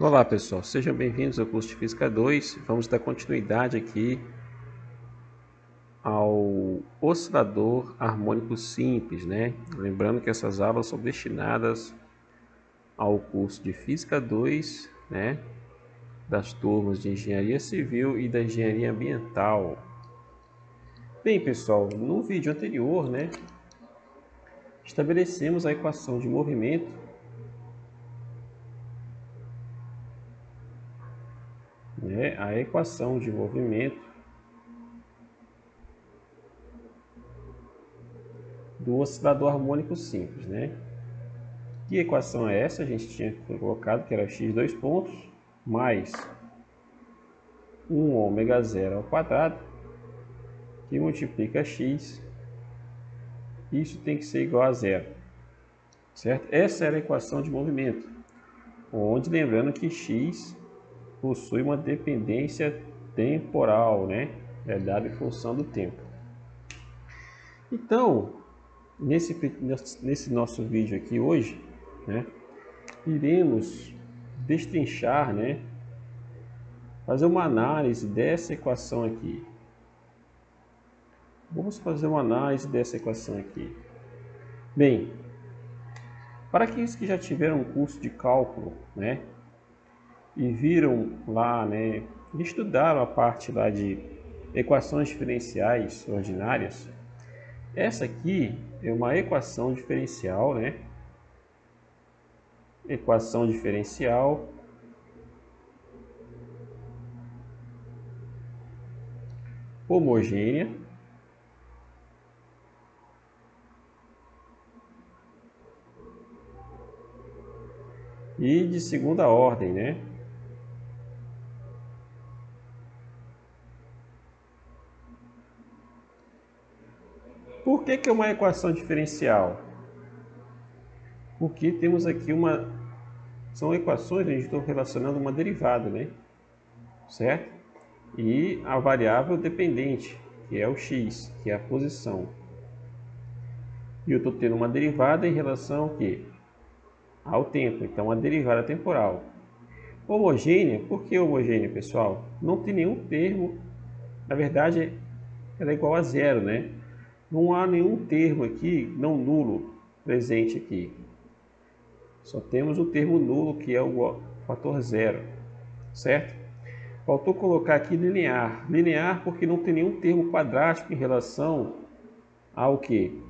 Olá pessoal, sejam bem-vindos ao curso de Física 2. Vamos dar continuidade aqui ao oscilador harmônico simples, né? Lembrando que essas aulas são destinadas ao curso de Física 2, né? Das turmas de Engenharia Civil e da Engenharia Ambiental. Bem pessoal, no vídeo anterior, né? Estabelecemos a equação de movimento a equação de movimento do oscilador harmônico simples, né? Que equação é essa? A gente tinha colocado que era x dois pontos mais 1 ômega zero ao quadrado, que multiplica x, isso tem que ser igual a zero, certo? Essa era a equação de movimento, onde lembrando que x possui uma dependência temporal, né? É dado em função do tempo. Então, nesse nosso vídeo aqui hoje, né, iremos destrinchar, né, fazer uma análise dessa equação aqui. Vamos fazer uma análise dessa equação aqui. Bem, para aqueles que já tiveram um curso de cálculo, né, e viram lá, né, estudaram a parte lá de equações diferenciais ordinárias, essa aqui é uma equação diferencial, né, equação diferencial homogênea e de segunda ordem, né? Por que é uma equação diferencial? Porque temos aqui são equações, a gente está relacionando uma derivada, né? Certo? E a variável dependente, que é o x, que é a posição. E eu estou tendo uma derivada em relação ao quê? Ao tempo, então a derivada temporal. Homogênea, por que homogênea, pessoal? Não tem nenhum termo, na verdade ela é igual a zero, né? Não há nenhum termo aqui, não nulo, presente aqui. Só temos o termo nulo, que é o fator zero, certo? Faltou colocar aqui linear. Linear porque não tem nenhum termo quadrático em relação ao que?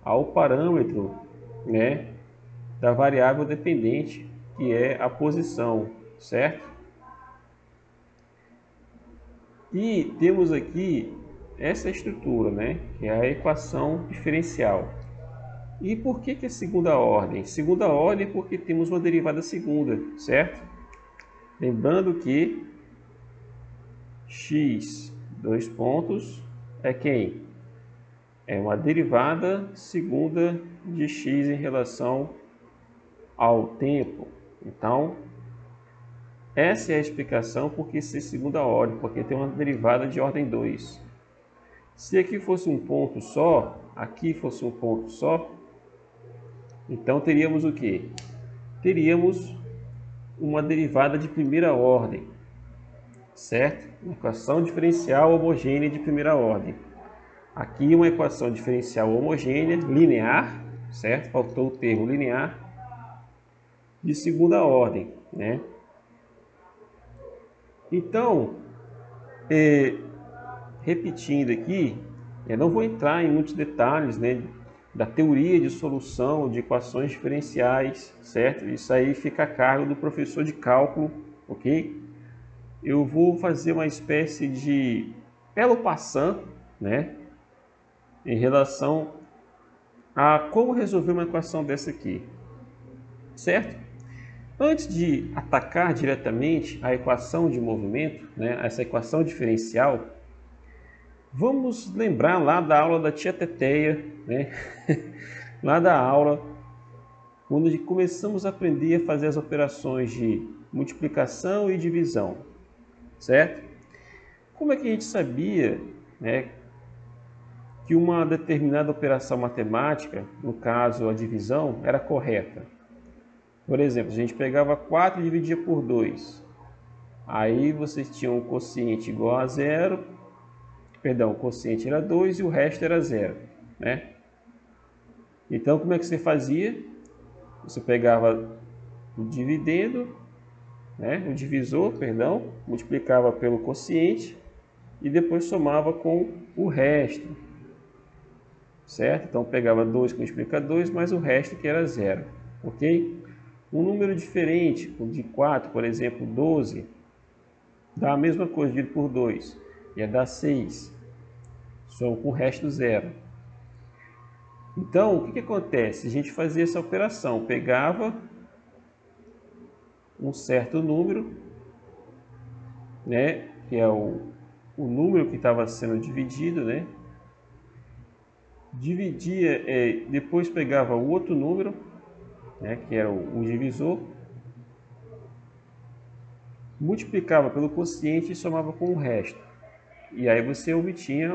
Ao parâmetro, né, da variável dependente, que é a posição, certo? E temos aqui essa estrutura, né, que é a equação diferencial. E por que é segunda ordem? Segunda ordem porque temos uma derivada segunda, certo? Lembrando que x, dois pontos, é quem? É uma derivada segunda de x em relação ao tempo. Então, essa é a explicação porque se segunda ordem, porque tem uma derivada de ordem 2. Se aqui fosse um ponto só, aqui fosse um ponto só, então teríamos o quê? Teríamos uma derivada de primeira ordem, certo? Uma equação diferencial homogênea de primeira ordem. Aqui uma equação diferencial homogênea, linear, certo? Faltou o termo linear, de segunda ordem, né? Então, repetindo aqui, eu não vou entrar em muitos detalhes, né, da teoria de solução de equações diferenciais, certo? Isso aí fica a cargo do professor de cálculo, ok? Eu vou fazer uma espécie de pelo passant, né, em relação a como resolver uma equação dessa aqui, certo? Antes de atacar diretamente a equação de movimento, né, essa equação diferencial, vamos lembrar lá da aula da tia Teteia, né? Lá da aula, quando começamos a aprender a fazer as operações de multiplicação e divisão, certo? Como é que a gente sabia, né, que uma determinada operação matemática, no caso a divisão, era correta? Por exemplo, a gente pegava 4 e dividia por 2. Aí você tinha um quociente igual a zero, perdão, o quociente era 2 e o resto era zero, né? Então, como é que você fazia? Você pegava o dividendo, né, o divisor, perdão, multiplicava pelo quociente e depois somava com o resto, certo? Então pegava 2 que multiplica 2 mais o resto que era zero, ok? Um número diferente, de 4, por exemplo, 12, dá a mesma coisa, dividido por 2, ia dar 6, soma com o resto zero. Então, o que acontece? A gente fazia essa operação, pegava um certo número, né, que é o número que estava sendo dividido, né, dividia, depois pegava o outro número, né, que era o divisor, multiplicava pelo quociente e somava com o resto. E aí você obtinha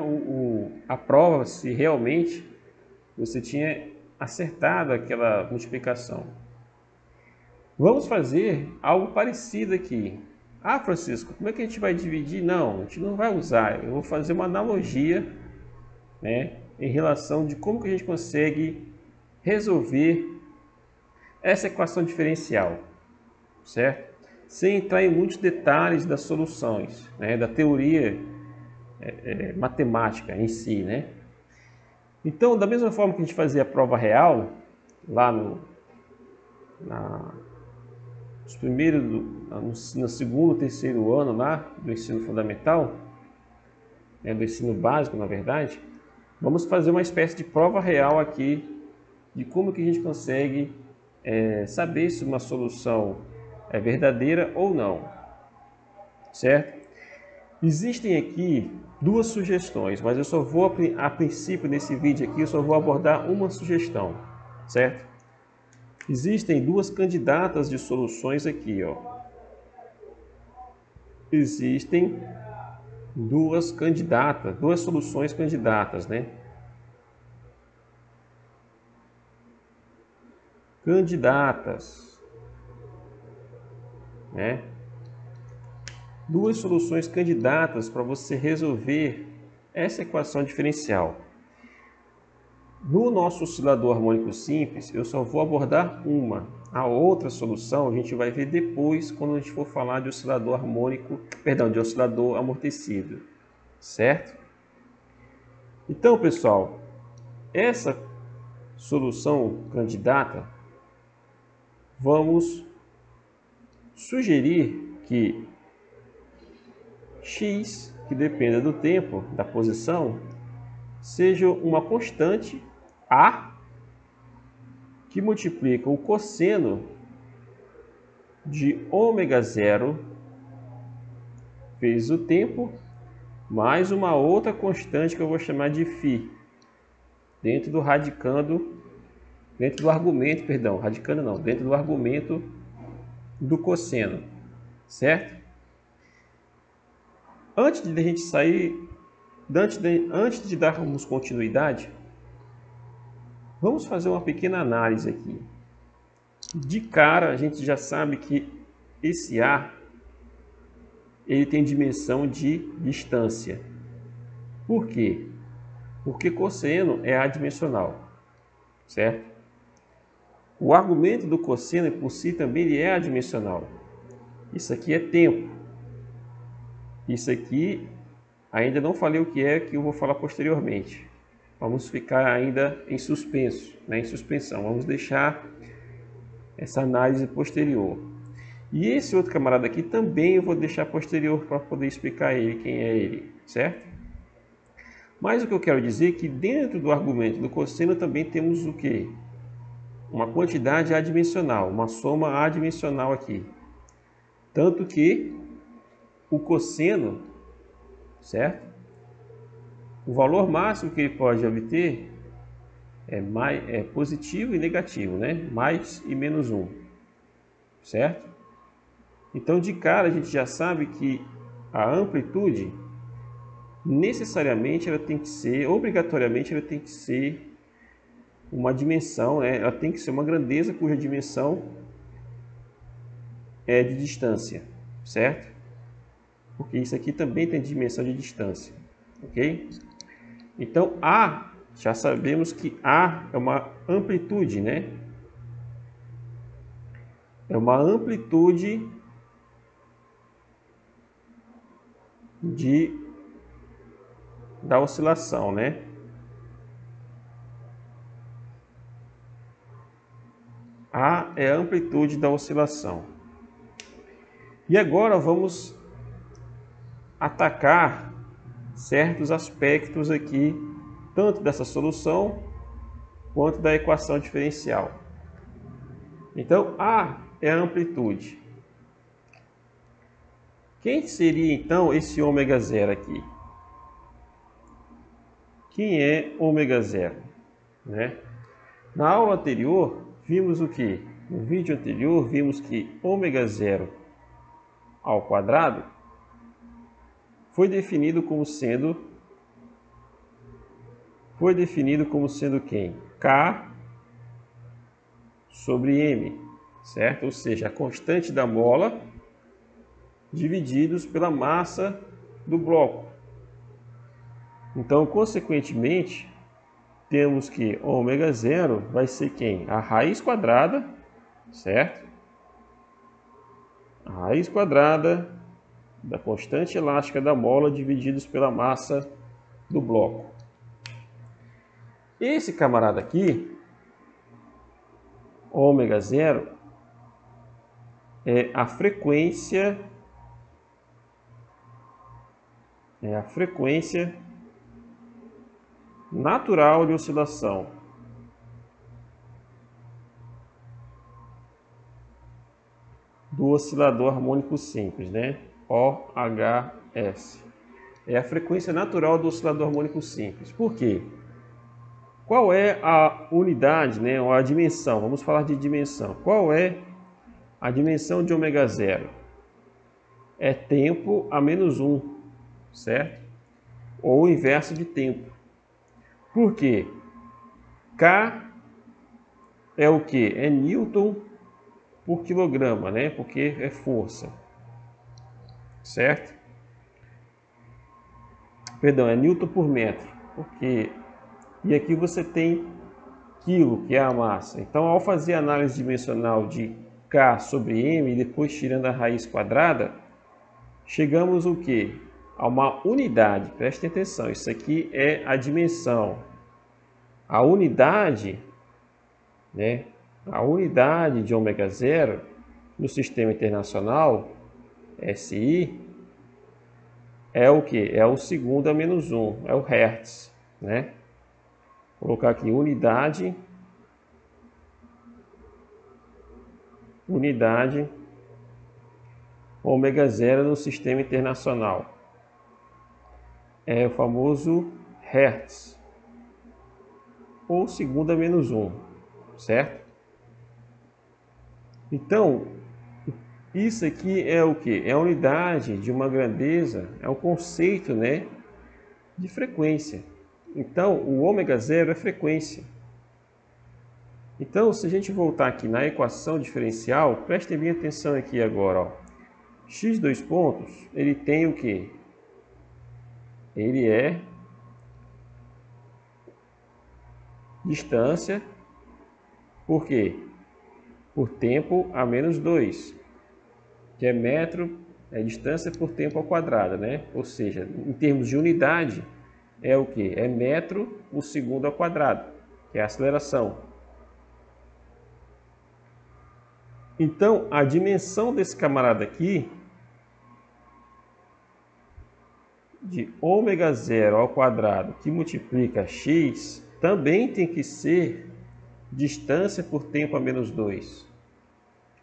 a prova se realmente você tinha acertado aquela multiplicação. Vamos fazer algo parecido aqui. Ah, Francisco, como é que a gente vai dividir? Não, a gente não vai usar. Eu vou fazer uma analogia, né, em relação de como que a gente consegue resolver essa equação diferencial, certo? Sem entrar em muitos detalhes das soluções, né, da teoria matemática em si, né? Então, da mesma forma que a gente fazia a prova real, lá nos primeiros, no segundo, terceiro ano lá do ensino fundamental, né, do ensino básico, na verdade, vamos fazer uma espécie de prova real aqui de como que a gente consegue saber se uma solução é verdadeira ou não, certo? Existem aqui duas sugestões, mas eu só vou, a princípio, nesse vídeo aqui, eu só vou abordar uma sugestão, certo? Existem duas candidatas de soluções aqui, ó. Existem duas soluções candidatas, né? Candidatas, né? Duas soluções candidatas para você resolver essa equação diferencial. No nosso oscilador harmônico simples, eu só vou abordar uma. A outra solução a gente vai ver depois, quando a gente for falar de oscilador harmônico, perdão, de oscilador amortecido, certo? Então, pessoal, essa solução candidata, vamos sugerir que x, que dependa do tempo, da posição, seja uma constante A que multiplica o cosseno de ômega zero vezes o tempo, mais uma outra constante que eu vou chamar de φ, dentro do argumento, perdão, radicando não, dentro do argumento do cosseno, certo? Antes de a gente sair, antes de darmos continuidade, vamos fazer uma pequena análise aqui. De cara, a gente já sabe que esse A ele tem dimensão de distância. Por quê? Porque cosseno é adimensional, certo? O argumento do cosseno por si também ele é adimensional. Isso aqui é tempo. Isso aqui ainda não falei o que é, que eu vou falar posteriormente. Vamos ficar ainda em suspenso, né? Em suspensão. Vamos deixar essa análise posterior. E esse outro camarada aqui também eu vou deixar posterior para poder explicar ele, quem é ele, certo? Mas o que eu quero dizer é que dentro do argumento do cosseno também temos o quê? Uma quantidade adimensional, uma soma adimensional aqui. Tanto que o cosseno, certo? O valor máximo que ele pode obter é positivo e negativo, né? Mais e menos 1, certo? Então, de cara, a gente já sabe que a amplitude, necessariamente, ela tem que ser, obrigatoriamente, ela tem que ser uma dimensão, né? Ela tem que ser uma grandeza cuja dimensão é de distância, certo? Porque isso aqui também tem dimensão de distância, ok? Então, A, já sabemos que A é uma amplitude, né? É uma amplitude da oscilação, né? A é a amplitude da oscilação. E agora vamos atacar certos aspectos aqui, tanto dessa solução quanto da equação diferencial. Então, A é a amplitude. Quem seria então esse ômega zero aqui? Quem é ômega zero? Né? Na aula anterior, vimos o que? No vídeo anterior, vimos que ômega zero ao quadrado foi definido como sendo quem? K sobre M, certo? Ou seja, a constante da mola divididos pela massa do bloco. Então, consequentemente, temos que ômega zero vai ser quem? A raiz quadrada, certo? A raiz quadrada da constante elástica da mola divididos pela massa do bloco. Esse camarada aqui, ômega zero, é a frequência natural de oscilação do oscilador harmônico simples, né? OHS. É a frequência natural do oscilador harmônico simples. Por quê? Qual é a unidade, né? Ou a dimensão? Vamos falar de dimensão. Qual é a dimensão de ômega zero? É tempo a menos 1, certo? Ou o inverso de tempo. Por quê? K é o que? É Newton por quilograma, né? Porque é força, certo? Perdão, é Newton por metro, porque e aqui você tem quilo, que é a massa. Então, ao fazer a análise dimensional de K sobre M, e depois tirando a raiz quadrada, chegamos o que? A uma unidade. Prestem atenção, isso aqui é a dimensão. A unidade, né? A unidade de ômega zero no sistema internacional, SI, é o que? É o segundo a menos 1, é o Hertz, né? Vou colocar aqui unidade ômega zero no sistema internacional. É o famoso Hertz, ou segundo a menos 1, certo? Então, isso aqui é o que? É a unidade de uma grandeza, é um conceito, né, de frequência. Então, o ômega zero é frequência. Então, se a gente voltar aqui na equação diferencial, prestem bem atenção aqui agora, ó. X dois pontos, ele tem o que? Ele é distância, por quê? Por tempo a menos 2, que é metro, é distância por tempo ao quadrado, né? Ou seja, em termos de unidade, é o que? É metro por segundo ao quadrado, que é a aceleração. Então, a dimensão desse camarada aqui, de ômega zero ao quadrado, que multiplica x, também tem que ser distância por tempo a menos 2,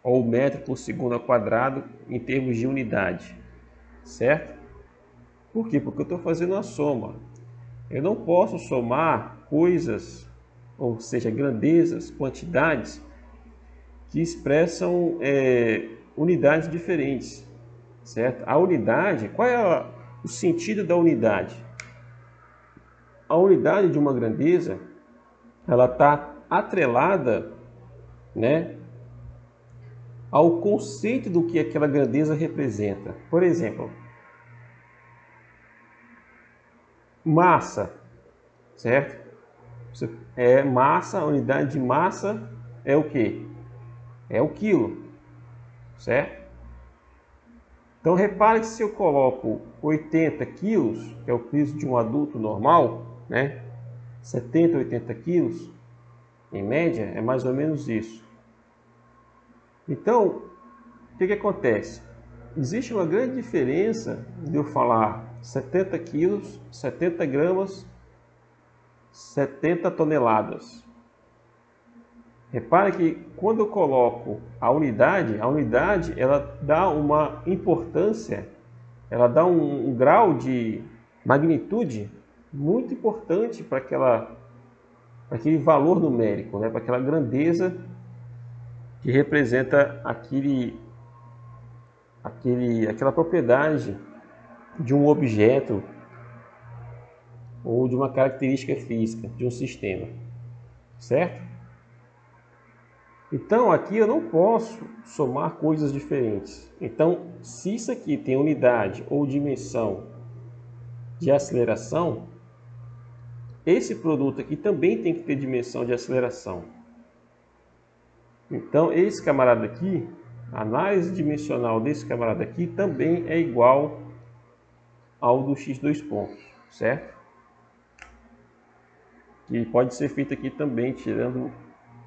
ou metro por segundo ao quadrado em termos de unidade, certo? Por quê? Porque eu estou fazendo uma soma. Eu não posso somar coisas, ou seja, grandezas, quantidades, que expressam unidades diferentes, certo? A unidade, qual é o sentido da unidade? A unidade de uma grandeza, ela está atrelada, né, ao conceito do que aquela grandeza representa. Por exemplo, massa, certo? Massa, a unidade de massa é o que? É o quilo, certo? Então repare que se eu coloco 80 quilos, que é o peso de um adulto normal, né? 70, 80 quilos, em média, é mais ou menos isso. Então, o que acontece? Existe uma grande diferença de eu falar 70 quilos, 70 gramas, 70 toneladas. Repare que quando eu coloco a unidade ela dá uma importância, ela dá um grau de magnitude muito importante para aquele valor numérico, né? Para aquela grandeza que representa aquela propriedade de um objeto ou de uma característica física de um sistema, certo? Então aqui eu não posso somar coisas diferentes. Então, se isso aqui tem unidade ou dimensão de aceleração, esse produto aqui também tem que ter dimensão de aceleração. Então, esse camarada aqui, a análise dimensional desse camarada aqui também é igual ao do x2 pontos, certo? Que pode ser feito aqui também, tirando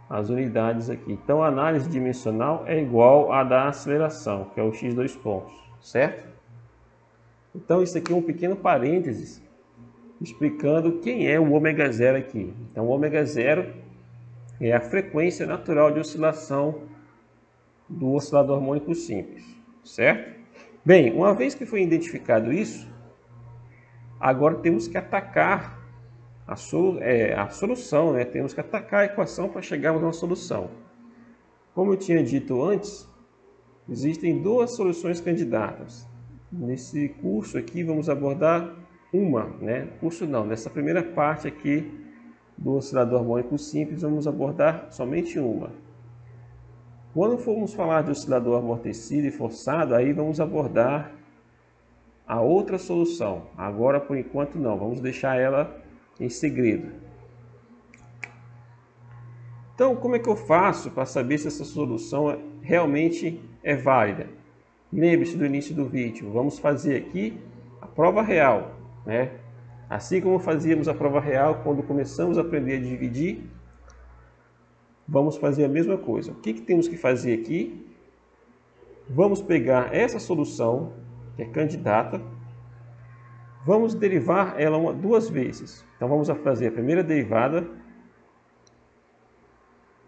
as unidades aqui. Então, a análise dimensional é igual à da aceleração, que é o x2 pontos, certo? Então, isso aqui é um pequeno parênteses explicando quem é o ômega zero aqui. Então, o ômega zero é a frequência natural de oscilação do oscilador harmônico simples, certo? Bem, uma vez que foi identificado isso, agora temos que atacar a solução, né? Temos que atacar a equação para chegarmos a uma solução. Como eu tinha dito antes, existem duas soluções candidatas. Nesse curso aqui vamos abordar uma, né? Curso não, nessa primeira parte aqui do oscilador harmônico simples vamos abordar somente uma. Quando formos falar de oscilador amortecido e forçado, aí vamos abordar a outra solução. Agora, por enquanto, não. Vamos deixar ela em segredo. Então, como é que eu faço para saber se essa solução realmente é válida? Lembre-se do início do vídeo. Vamos fazer aqui a prova real, né? Assim como fazíamos a prova real quando começamos a aprender a dividir, vamos fazer a mesma coisa. O que temos que fazer aqui? Vamos pegar essa solução, que é candidata, vamos derivar ela duas vezes. Então vamos fazer a primeira derivada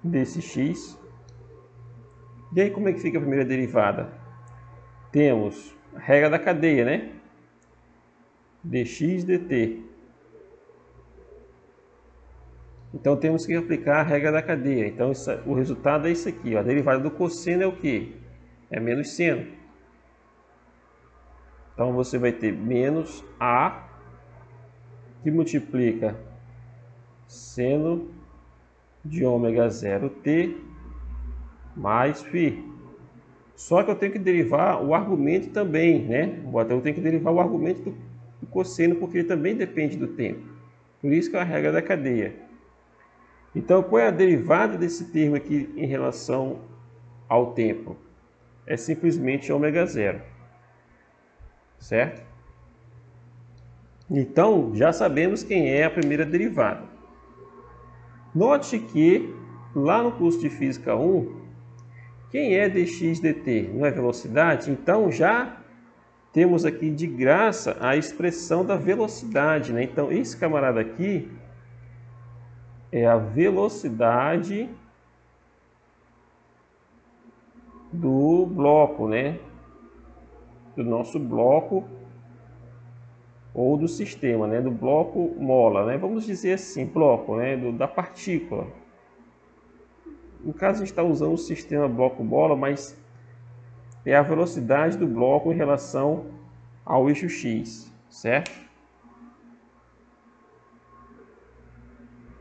desse x. E aí como é que fica a primeira derivada? Temos a regra da cadeia, né? dx dt. Então temos que aplicar a regra da cadeia. Então o resultado é isso aqui. Ó. A derivada do cosseno é o quê? É menos seno. Então você vai ter menos a que multiplica seno de ômega 0t mais φ. Só que eu tenho que derivar o argumento também, né? Eu tenho que derivar o argumento do cosseno porque ele também depende do tempo. Por isso que é a regra da cadeia. Então, qual é a derivada desse termo aqui em relação ao tempo? É simplesmente ômega 0. Certo? Então, já sabemos quem é a primeira derivada. Note que, lá no curso de Física 1, quem é dx dt? Não é velocidade? Então, já temos aqui de graça a expressão da velocidade, né? Então, esse camarada aqui é a velocidade do bloco, né? Do nosso bloco ou do sistema, né? Do bloco mola, né? Vamos dizer assim, bloco, né? Da partícula. No caso, a gente está usando o sistema bloco-bola, mas é a velocidade do bloco em relação ao eixo x, certo?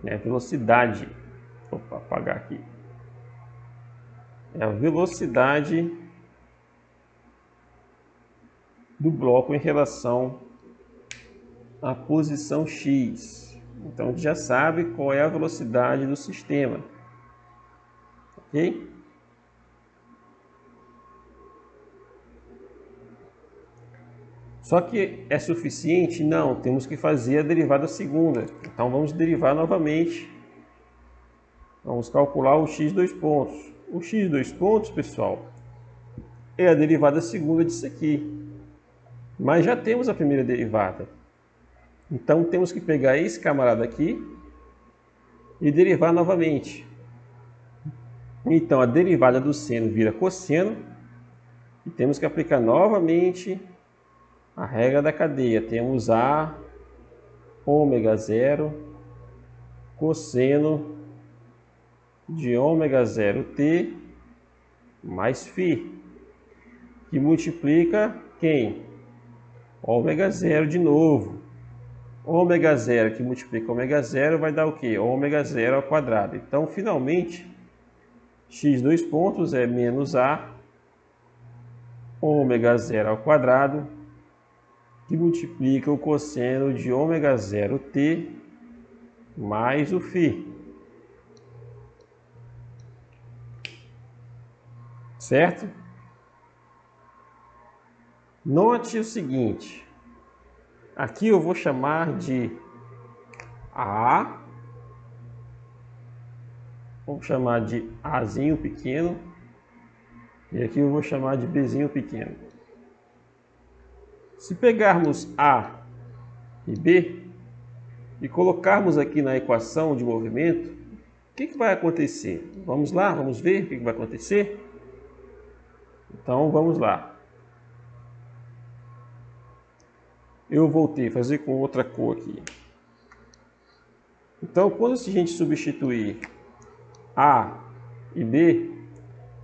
É velocidade. Opa, apagar aqui. é a velocidade do bloco em relação à posição x. Então, a gente já sabe qual é a velocidade do sistema. Ok? Só que é suficiente? Não, temos que fazer a derivada segunda. Então, vamos derivar novamente. Vamos calcular o x dois pontos. O x dois pontos, pessoal, é a derivada segunda disso aqui. Mas já temos a primeira derivada. Então, temos que pegar esse camarada aqui e derivar novamente. Então, a derivada do seno vira cosseno. E temos que aplicar novamente a regra da cadeia. Temos A ômega zero cosseno de ômega zero t mais φ, que multiplica quem? Ômega zero de novo. Ômega zero que multiplica ômega zero vai dar o quê? Ômega zero ao quadrado. Então, finalmente, x dois pontos é menos A ômega zero ao quadrado, que multiplica o cosseno de ômega zero t mais o φ. Certo? Note o seguinte, aqui eu vou chamar de A, vou chamar de Azinho pequeno, e aqui eu vou chamar de Bzinho pequeno. Se pegarmos A e B e colocarmos aqui na equação de movimento, o que vai acontecer? Vamos lá, vamos ver o que vai acontecer? Então vamos lá. Eu voltei a fazer com outra cor aqui. Então, quando a gente substituir A e B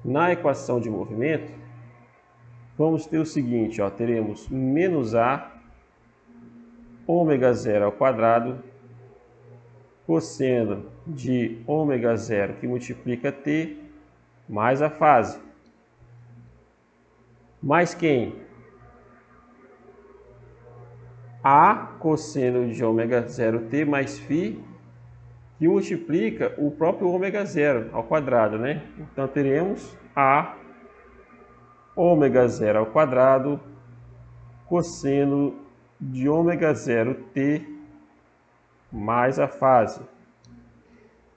na equação de movimento, vamos ter o seguinte, ó, teremos menos A ômega zero ao quadrado cosseno de ômega zero que multiplica t mais a fase. Mais quem? A cosseno de ômega zero t mais φ, que multiplica o próprio ômega zero ao quadrado, né? Então teremos A ômega zero ao quadrado cosseno de ômega zero t mais a fase.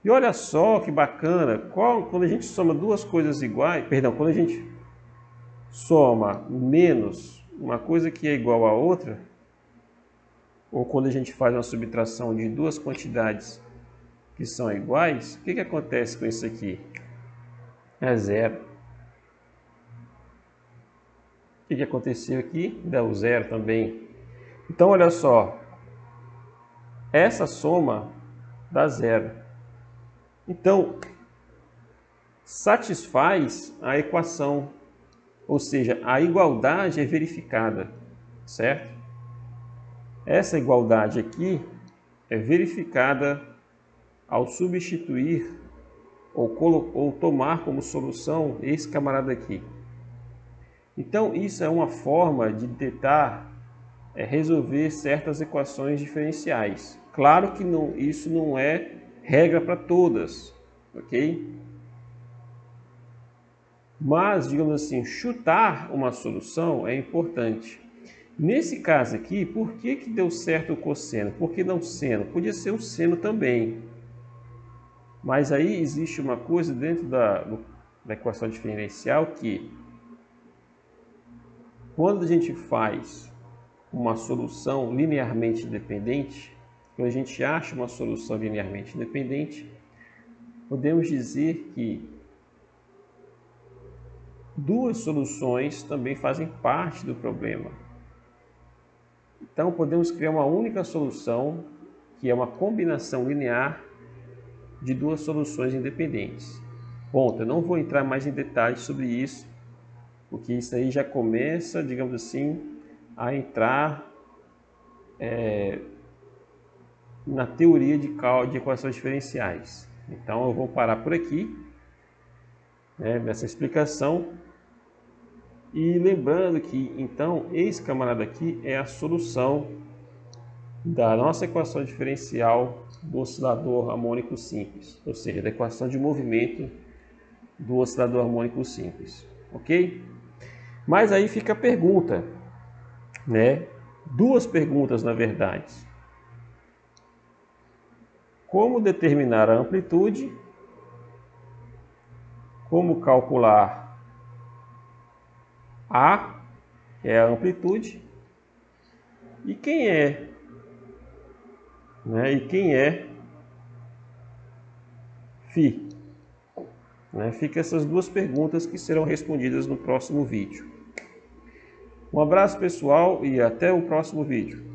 E olha só que bacana, quando a gente soma duas coisas iguais, perdão, quando a gente soma menos uma coisa que é igual a outra, ou quando a gente faz uma subtração de duas quantidades que são iguais, o que acontece com isso aqui? É zero. O que aconteceu aqui? Deu zero também. Então, olha só, essa soma dá zero. Então, satisfaz a equação, ou seja, a igualdade é verificada, certo? Essa igualdade aqui é verificada ao substituir ou tomar como solução esse camarada aqui. Então, isso é uma forma de tentar resolver certas equações diferenciais. Claro que isso não é regra para todas, ok? Mas, digamos assim, chutar uma solução é importante. Nesse caso aqui, por que deu certo o cosseno? Por que não seno? Podia ser o seno também. Mas aí existe uma coisa dentro da equação diferencial que, quando a gente faz uma solução linearmente independente, quando a gente acha uma solução linearmente independente, podemos dizer que duas soluções também fazem parte do problema. Então, podemos criar uma única solução, que é uma combinação linear de duas soluções independentes. Ponto. Eu não vou entrar mais em detalhes sobre isso, porque isso aí já começa, digamos assim, a entrar na teoria de equações diferenciais. Então, eu vou parar por aqui. né, nessa explicação. E lembrando que, então, esse camarada aqui é a solução da nossa equação diferencial do oscilador harmônico simples, ou seja, da equação de movimento do oscilador harmônico simples, ok? Mas aí fica a pergunta, né? Duas perguntas, na verdade. Como determinar a amplitude? Como calcular A, que é a amplitude? E quem é? Né? E quem é φ? Né? Fica essas duas perguntas que serão respondidas no próximo vídeo. Um abraço, pessoal, e até o próximo vídeo.